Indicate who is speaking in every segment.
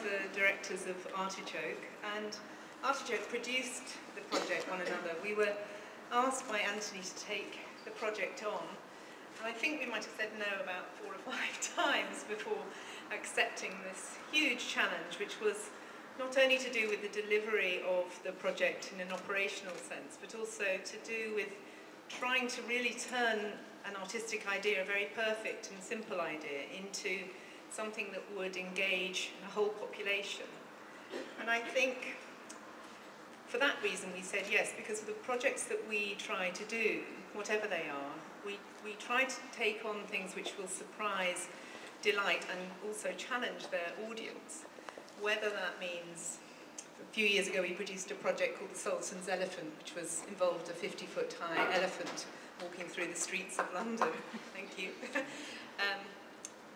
Speaker 1: the directors of Artichoke, and Artichoke produced the project One Another. We were asked by Anthony to take the project on, and I think we might have said no about 4 or 5 times before accepting this huge challenge, which was not only to do with the delivery of the project in an operational sense, but also to do with trying to really turn an artistic idea, a very perfect and simple idea, into something that would engage a whole population. And I think for that reason we said yes, because of the projects that we try to do, whatever they are, we try to take on things which will surprise, delight, and also challenge their audience. Whether that means, a few years ago we produced a project called the Sultan's Elephant, which involved a 50-foot high elephant walking through the streets of London. Thank you.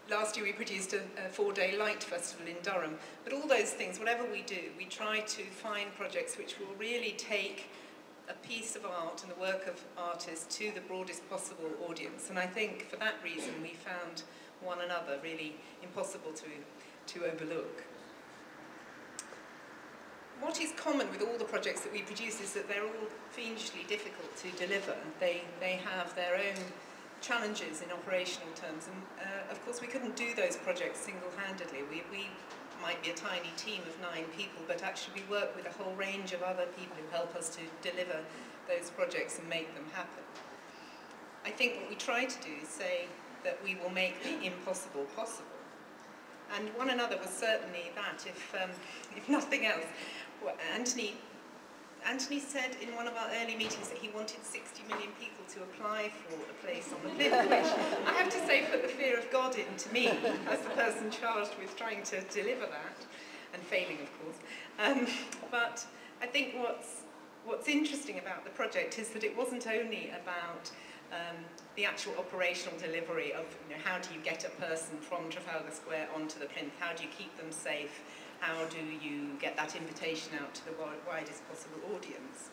Speaker 1: Last year we produced a 4-day light festival in Durham. But all those things, whatever we do, we try to find projects which will really take a piece of art and the work of artists to the broadest possible audience. And I think for that reason we found One Another really impossible to overlook. What is common with all the projects that we produce is that they're all fiendishly difficult to deliver. They have their own challenges in operational terms, and of course we couldn't do those projects single-handedly. We might be a tiny team of 9 people, but actually we work with a whole range of other people who help us to deliver those projects and make them happen. I think what we try to do is say that we will make the impossible possible. And One Another was certainly that, if nothing else. Well, Anthony said in one of our early meetings that he wanted 60 million people to apply for a place on the plinth, which I have to say put the fear of God into me, as the person charged with trying to deliver that, and failing of course. But I think what's interesting about the project is that it wasn't only about the actual operational delivery of, how do you get a person from Trafalgar Square onto the plinth, how do you keep them safe, how do you get that invitation out to the widest possible audience.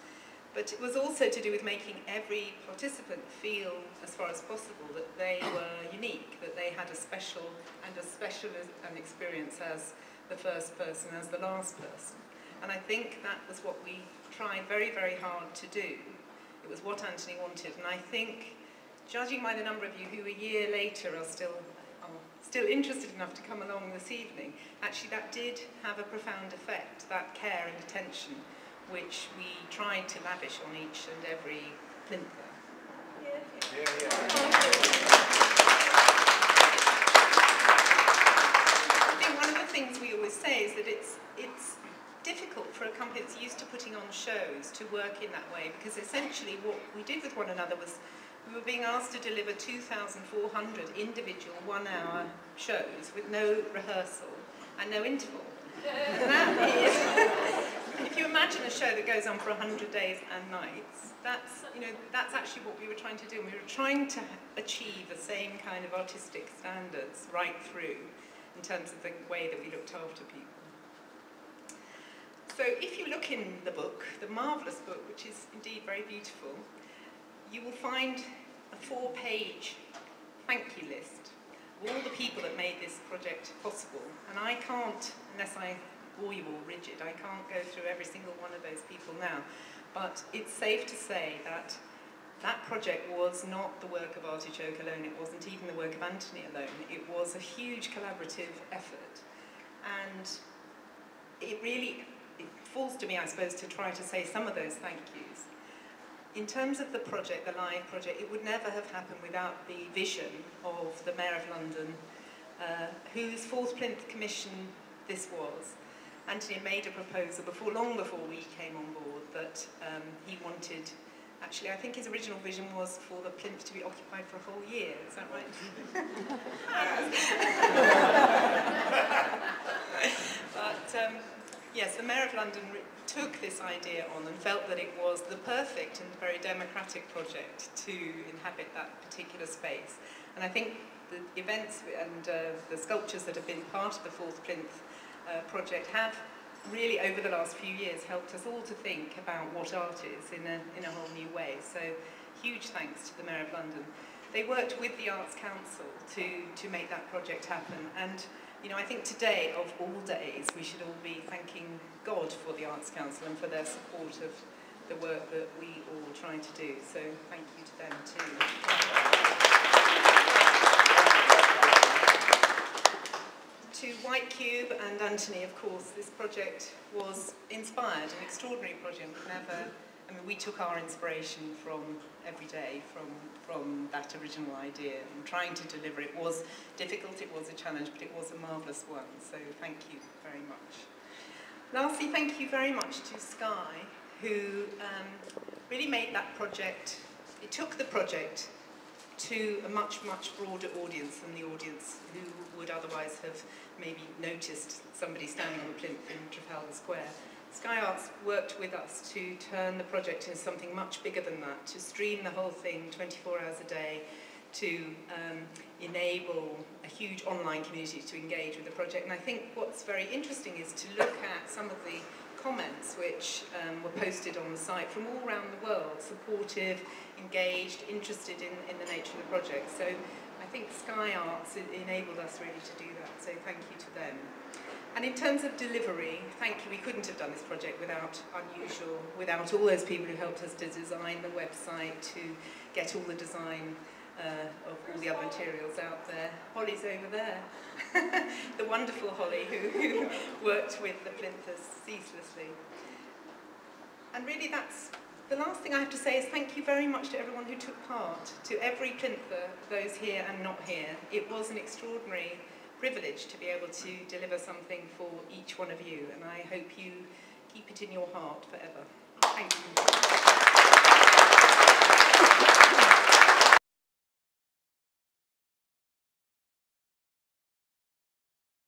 Speaker 1: But it was also to do with making every participant feel, as far as possible, that they were unique, that they had a special an experience as the first person, as the last person. And I think that was what we tried very, very hard to do. It was what Anthony wanted, and I think, judging by the number of you who a year later are still interested enough to come along this evening, actually that did have a profound effect, that care and attention which we tried to lavish on each and every plinter. I think one of the things we always say is that it's difficult for a company that's used to putting on shows to work in that way, because essentially what we did with One Another was we were being asked to deliver 2,400 individual 1-hour shows with no rehearsal and no interval. And that is, if you imagine a show that goes on for 100 days and nights, that's actually what we were trying to do. And we were trying to achieve the same kind of artistic standards right through in terms of the way that we looked after people. So if you look in the book, the marvellous book, which is indeed very beautiful, you will find a 4-page thank you list of all the people that made this project possible. And I can't, unless I bore you all rigid, I can't go through every single one of those people now. But it's safe to say that that project was not the work of Artichoke alone, it wasn't even the work of Anthony alone, it was a huge collaborative effort. And it falls to me, I suppose, to try to say some of those thank yous. In terms of the project, the live project, it would never have happened without the vision of the Mayor of London, whose 4th Plinth Commission this was. Anthony made a proposal long before we came on board that he wanted, actually I think his original vision was for the plinth to be occupied for a whole year, is that right? But yes, the Mayor of London took this idea on and felt that it was the perfect and very democratic project to inhabit that particular space. And I think the events and the sculptures that have been part of the 4th Plinth project have really, over the last few years, helped us all to think about what art is in a whole new way. So huge thanks to the Mayor of London. They worked with the Arts Council to make that project happen, and you know, I think today, of all days, we should all be thanking God for the Arts Council and for their support of the work that we all try to do. So thank you to them too. To White Cube and Anthony, of course, this project was inspired, an extraordinary project. We took our inspiration from every day, from that original idea, and trying to deliver it was difficult, it was a challenge, but it was a marvellous one, so thank you very much. Lastly, thank you very much to Sky, who really made that project, it took the project to a much, much broader audience than the audience who would otherwise have maybe noticed somebody standing on the plinth in Trafalgar Square. Sky Arts worked with us to turn the project into something much bigger than that, to stream the whole thing 24 hours a day, to enable a huge online community to engage with the project. And I think what's very interesting is to look at some of the comments which were posted on the site from all around the world, supportive, engaged, interested in the nature of the project. So I think Sky Arts enabled us really to do that, so thank you to them. And in terms of delivery, thank you, we couldn't have done this project without all those people who helped us to design the website, to get all the design of all the other materials out there. Holly's over there, the wonderful Holly who worked with the plinthers ceaselessly. And really that's, the last thing I have to say is thank you very much to everyone who took part, to every plinther, those here and not here. It was an extraordinary privilege to be able to deliver something for each one of you, and I hope you keep it in your heart forever. Thank you.